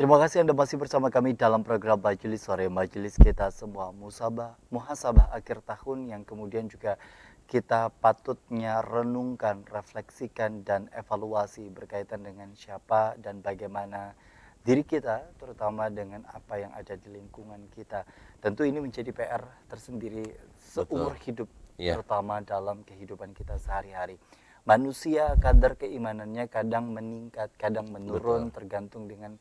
Terima kasih Anda masih bersama kami dalam program Majelis Sore. Majelis kita semua muhasabah akhir tahun yang kemudian juga kita patutnya renungkan, refleksikan, dan evaluasi berkaitan dengan siapa dan bagaimana diri kita, terutama dengan apa yang ada di lingkungan kita. Tentu ini menjadi PR tersendiri seumur Betul. hidup, Iya, terutama dalam kehidupan kita sehari-hari. Manusia kadar keimanannya kadang meningkat, kadang menurun, betul. tergantung dengan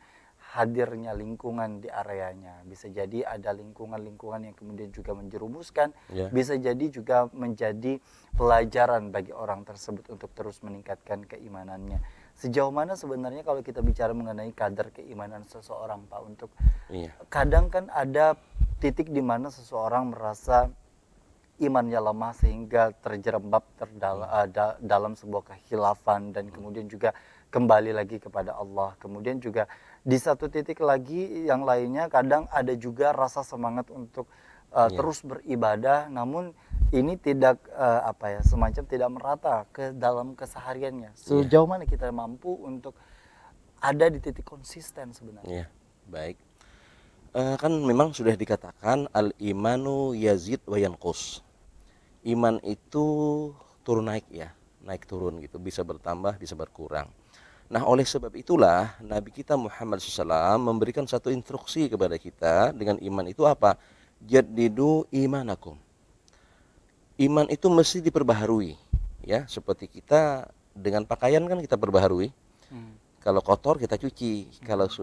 hadirnya lingkungan di areanya. Bisa jadi ada lingkungan-lingkungan yang kemudian juga menjerumuskan, Ya, bisa jadi juga menjadi pelajaran bagi orang tersebut untuk terus meningkatkan keimanannya. Sejauh mana sebenarnya kalau kita bicara mengenai kadar keimanan seseorang, Pak, untuk iya, kadang kan ada titik di mana seseorang merasa imannya lemah sehingga terjerembab iya, dalam sebuah kehilafan dan kemudian juga kembali lagi kepada Allah. Kemudian juga di satu titik lagi yang lainnya kadang ada juga rasa semangat untuk iya, terus beribadah, namun ini tidak semacam tidak merata ke dalam kesehariannya. iya, Sejauh mana kita mampu untuk ada di titik konsisten sebenarnya? iya. Baik. Kan memang sudah dikatakan al-imanu yazid wa yanqus. Iman itu turun naik ya, naik turun gitu, bisa bertambah, bisa berkurang. Nah, oleh sebab itulah Nabi kita Muhammad SAW memberikan satu instruksi kepada kita dengan iman itu apa? Jaddidu imanakum. Iman itu mesti diperbaharui, ya. Seperti kita dengan pakaian kan kita perbaharui. Hmm. Kalau kotor kita cuci, kalau Hmm.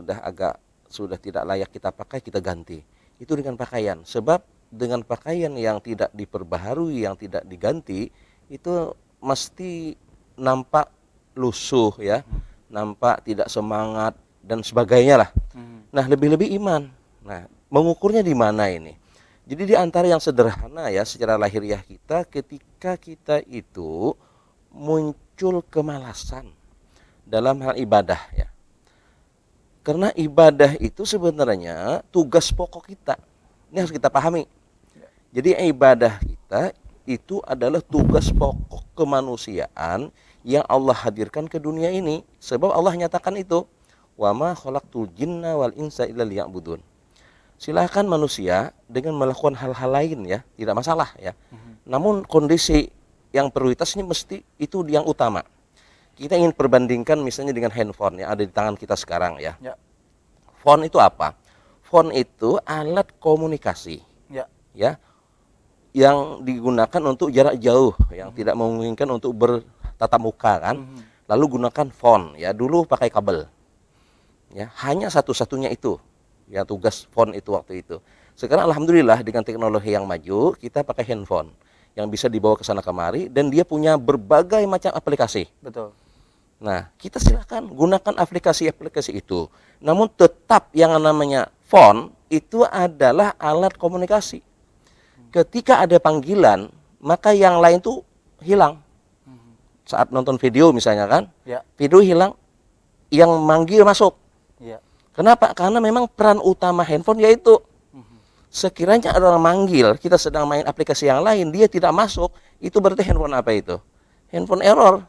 sudah tidak layak kita pakai kita ganti. Itu dengan pakaian. Sebab dengan pakaian yang tidak diperbaharui, yang tidak diganti, itu mesti nampak lusuh ya, nampak tidak semangat dan sebagainya lah. Hmm. Nah, lebih-lebih iman. Nah, mengukurnya di mana ini? Jadi di antara yang sederhana ya secara lahiriah kita ketika kita itu muncul kemalasan dalam hal ibadah ya. Karena ibadah itu sebenarnya tugas pokok kita. Ini harus kita pahami. Ya. Jadi ibadah kita itu adalah tugas pokok kemanusiaan yang Allah hadirkan ke dunia ini. Sebab Allah nyatakan itu. Wa ma khalaqtul jinna wal insa illa liya'budun. Silakan manusia dengan melakukan hal-hal lain ya, tidak masalah ya. Hmm. Namun kondisi yang prioritas ini mesti itu yang utama. Kita ingin perbandingkan misalnya dengan handphone yang ada di tangan kita sekarang ya. Ya. Phone itu apa? Phone itu alat komunikasi Ya. ya yang digunakan untuk jarak jauh, yang Hmm. tidak memungkinkan untuk bertatap muka kan. Hmm. Lalu gunakan phone ya, dulu pakai kabel. Ya, hanya satu-satunya itu ya tugas phone itu waktu itu. Sekarang alhamdulillah dengan teknologi yang maju, kita pakai handphone yang bisa dibawa ke sana kemari dan dia punya berbagai macam aplikasi. Betul. Nah, kita silakan gunakan aplikasi-aplikasi itu. Namun tetap yang namanya phone itu adalah alat komunikasi. Ketika ada panggilan, maka yang lain tuh hilang. Hmm. Saat nonton video misalnya kan, Ya. video hilang, yang manggil masuk. Ya. Kenapa? Karena memang peran utama handphone yaitu Hmm. sekiranya ada orang manggil, kita sedang main aplikasi yang lain, dia tidak masuk, itu berarti handphone apa itu? Handphone error.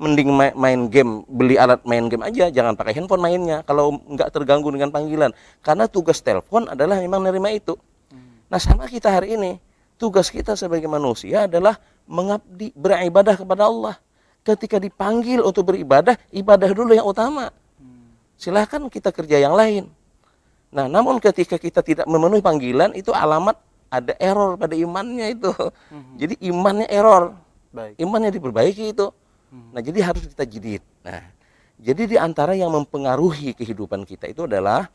Mending main game, beli alat main game aja, jangan pakai handphone mainnya kalau nggak terganggu dengan panggilan. Karena tugas telepon adalah memang menerima itu. Hmm. Nah, sama kita hari ini, tugas kita sebagai manusia adalah mengabdi, beribadah kepada Allah. Ketika dipanggil untuk beribadah, ibadah dulu yang utama. Hmm. Silahkan kita kerja yang lain. Nah, namun ketika kita tidak memenuhi panggilan, itu alamat ada error pada imannya itu. Hmm. Jadi imannya error, Baik. imannya diperbaiki itu. Hmm. Nah, jadi harus kita jidit. Nah, jadi di antara yang mempengaruhi kehidupan kita itu adalah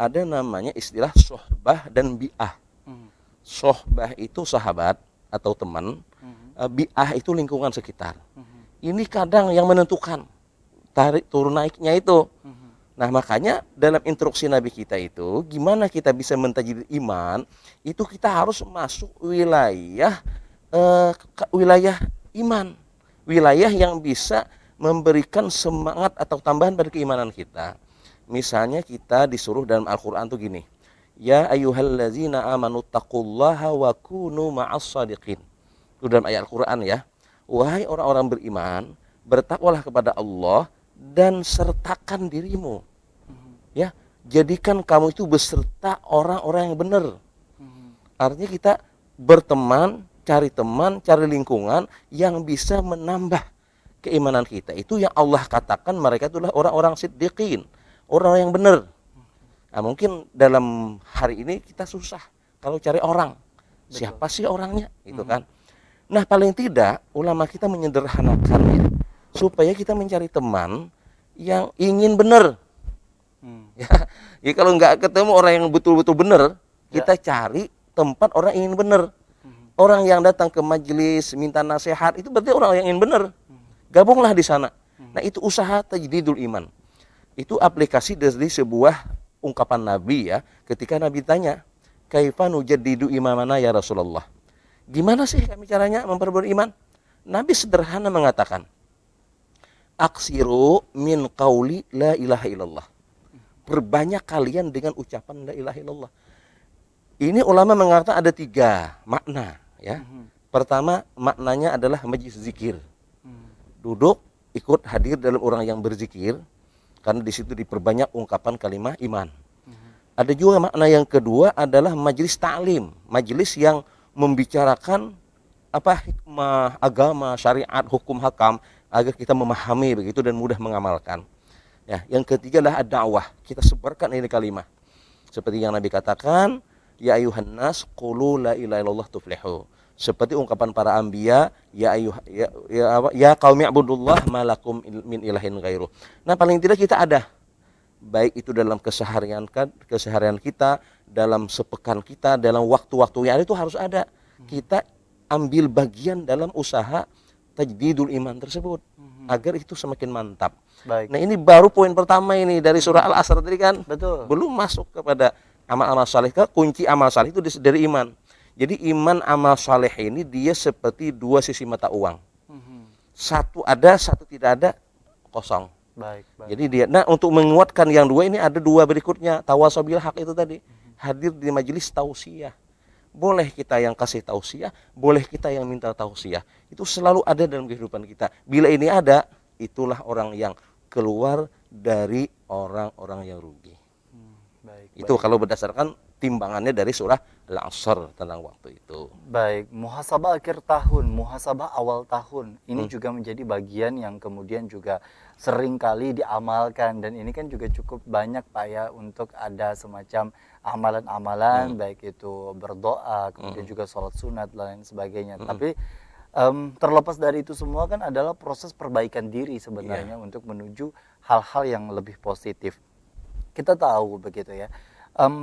ada namanya istilah sohbah dan bi'ah. Hmm. Sohbah itu sahabat atau teman, Hmm. bi'ah itu lingkungan sekitar. Hmm. Ini kadang yang menentukan tarik turun naiknya itu. Hmm. Nah, makanya dalam instruksi Nabi kita itu, gimana kita bisa mentajidid iman, itu kita harus masuk wilayah iman. Wilayah yang bisa memberikan semangat atau tambahan pada keimanan kita. Misalnya kita disuruh dalam Al-Quran tuh gini. Ya ayyuhallazina amanu taqullaha wa kunu ma'as sadiqin. Itu dalam ayat Al-Quran ya. Wahai orang-orang beriman, bertakwalah kepada Allah dan sertakan dirimu. Hmm. Ya, jadikan kamu itu beserta orang-orang yang benar. Mhm. Artinya kita berteman, cari lingkungan yang bisa menambah keimanan kita. Itu yang Allah katakan mereka itulah orang-orang siddiqin, orang yang benar. Nah, mungkin dalam hari ini kita susah kalau cari orang. Betul. Siapa sih orangnya? Gitu kan. Nah, paling tidak ulama kita menyederhanakannya supaya kita mencari teman yang ingin benar. Ya, kalau nggak ketemu orang yang betul-betul benar, kita cari tempat orang ingin benar. Orang yang datang ke majelis minta nasihat itu berarti orang yang ingin benar. Gabunglah di sana. Nah, itu usaha tajdidul iman. Itu aplikasi dari sebuah ungkapan Nabi ya, ketika Nabi tanya, "Kaifa nujaddidu imamana ya Rasulullah?" Gimana sih kami caranya memperbarui iman? Nabi sederhana mengatakan, "Aksiru min qauli la ilaha illallah." Perbanyak kalian dengan ucapan la ilaha illallah. Ini ulama mengatakan ada 3 makna ya. Pertama, maknanya adalah majlis zikir. Duduk, ikut hadir dalam orang yang berzikir, karena di situ diperbanyak ungkapan kalimat iman. Ada juga makna yang kedua adalah majelis ta'lim, majelis yang membicarakan hikmah, agama, syariat, hukum hakam agar kita memahami begitu dan mudah mengamalkan. Ya, yang ketiga adalah ad-da'wah, kita sebarkan ini kalimat. Seperti yang Nabi katakan, ya ayuhan nas qulu la ilaha illallah tuflihu. Seperti ungkapan para anbiya, ya qaumi ibudullah malakum min ilahin ghairuh. Nah, paling tidak kita ada, baik itu dalam keseharian kita, dalam sepekan kita, dalam waktu-waktu yang ada itu harus ada. Kita ambil bagian dalam usaha tajdidul iman tersebut agar itu semakin mantap. Baik. Nah, ini baru poin pertama ini dari surah Al-Asr tadi kan. Betul. Belum masuk kepada amal-amal saleh. Kunci amal saleh itu dari iman. Jadi iman amal saleh ini dia seperti 2 sisi mata uang. Satu ada, satu tidak ada, kosong. Baik. Jadi dia, nah untuk menguatkan yang 2 ini ada 2 berikutnya. Tawasaw bil haq itu tadi. Hadir di majelis tausiah. Boleh kita yang kasih tausiah, boleh kita yang minta tausiah. Itu selalu ada dalam kehidupan kita. Bila ini ada, itulah orang yang keluar dari orang-orang yang rugi. Itu kalau berdasarkan timbangannya dari surah Al-Asr tentang waktu itu. Baik, muhasabah akhir tahun, muhasabah awal tahun, ini juga menjadi bagian yang kemudian juga sering kali diamalkan, dan ini kan juga cukup banyak Pak ya untuk ada semacam amalan-amalan, baik itu berdoa, kemudian juga sholat sunat dan lain sebagainya. Tapi terlepas dari itu semua kan adalah proses perbaikan diri sebenarnya untuk menuju hal-hal yang lebih positif. Kita tahu begitu ya.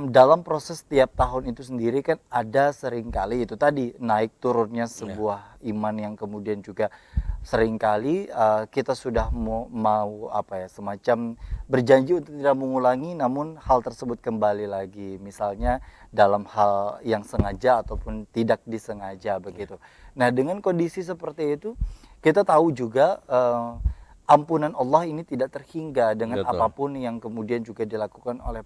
Dalam proses tiap tahun itu sendiri kan ada seringkali itu tadi naik turunnya sebuah iman yang kemudian juga seringkali kita sudah mau semacam berjanji untuk tidak mengulangi, namun hal tersebut kembali lagi, misalnya dalam hal yang sengaja ataupun tidak disengaja begitu. Nah, dengan kondisi seperti itu kita tahu juga ampunan Allah ini tidak terhingga dengan apapun yang kemudian juga dilakukan oleh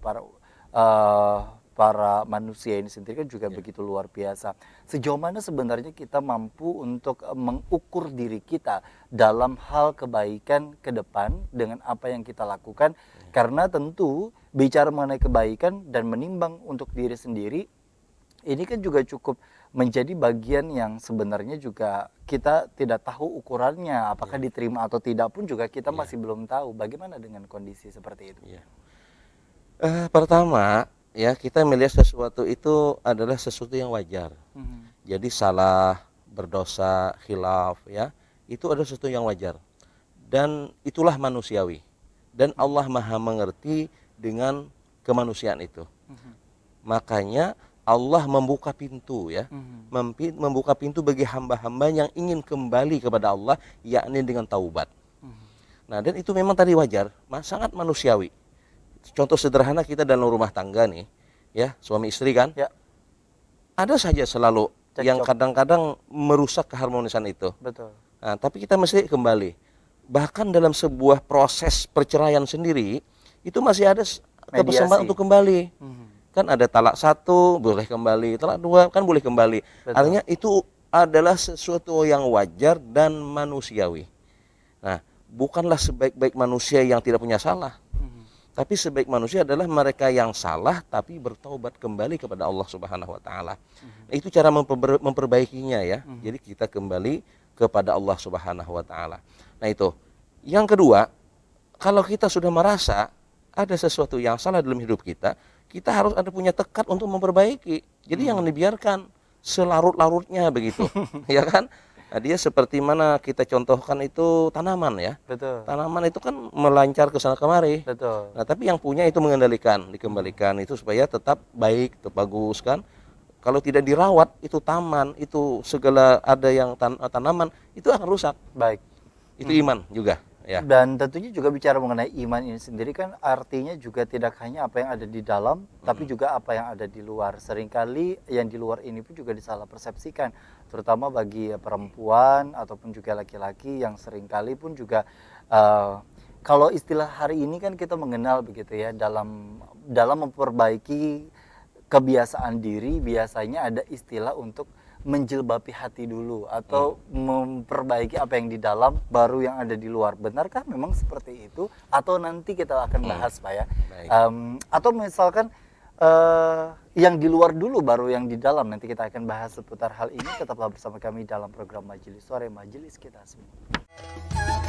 para manusia ini sendiri kan juga begitu luar biasa. Sejauh mana sebenarnya kita mampu untuk mengukur diri kita dalam hal kebaikan ke depan dengan apa yang kita lakukan, karena tentu bicara mengenai kebaikan dan menimbang untuk diri sendiri ini kan juga cukup menjadi bagian yang sebenarnya juga kita tidak tahu ukurannya, apakah diterima atau tidak pun juga kita masih belum tahu. Bagaimana dengan kondisi seperti itu? Pertama ya, kita melihat sesuatu itu adalah sesuatu yang wajar. Jadi salah, berdosa, khilaf ya, itu adalah sesuatu yang wajar. Dan itulah manusiawi. Dan Allah Maha mengerti dengan kemanusiaan itu. Makanya Allah membuka pintu ya, membuka pintu bagi hamba-hamba yang ingin kembali kepada Allah, yakni dengan taubat. Nah, dan itu memang tadi wajar, sangat manusiawi. Contoh sederhana kita dalam rumah tangga nih, ya suami istri kan, ada saja selalu cekcok yang kadang-kadang merusak keharmonisan itu. Betul. Nah, tapi kita mesti kembali. Bahkan dalam sebuah proses perceraian sendiri, itu masih ada kesempatan untuk kembali. Kan ada talak 1 boleh kembali, talak 2 kan boleh kembali. Betul. Artinya itu adalah sesuatu yang wajar dan manusiawi. Nah, bukanlah sebaik-baik manusia yang tidak punya salah. Tapi sebaik manusia adalah mereka yang salah tapi bertaubat kembali kepada Allah Subhanahu wa taala. Itu cara memperbaikinya ya. Jadi kita kembali kepada Allah Subhanahu wa taala. Nah, itu. Yang kedua, kalau kita sudah merasa ada sesuatu yang salah dalam hidup kita, kita harus ada punya tekad untuk memperbaiki. Jadi jangan dibiarkan selarut-larutnya begitu. Ya kan? Nah, dia seperti mana kita contohkan itu tanaman ya. Betul. Tanaman itu kan melancar ke sana kemari. Betul. Nah, tapi yang punya itu mengendalikan, dikembalikan itu supaya tetap baik, tetap bagus kan. Kalau tidak dirawat itu taman, itu segala ada yang tanaman itu akan rusak. Baik. Itu iman juga ya. Dan tentunya juga bicara mengenai iman ini sendiri kan artinya juga tidak hanya apa yang ada di dalam, tapi juga apa yang ada di luar. Seringkali yang di luar ini pun juga disalah persepsikan, terutama bagi perempuan ataupun juga laki-laki yang seringkali pun juga kalau istilah hari ini kan kita mengenal begitu ya, dalam memperbaiki kebiasaan diri biasanya ada istilah untuk menjilbabi hati dulu atau memperbaiki apa yang di dalam baru yang ada di luar. Benarkah memang seperti itu atau nanti kita akan bahas Pak ya? Atau misalkan yang di luar dulu baru yang di dalam, nanti kita akan bahas seputar hal ini. Tetaplah bersama kami dalam program Majelis Sore, Majelis Kita Semua.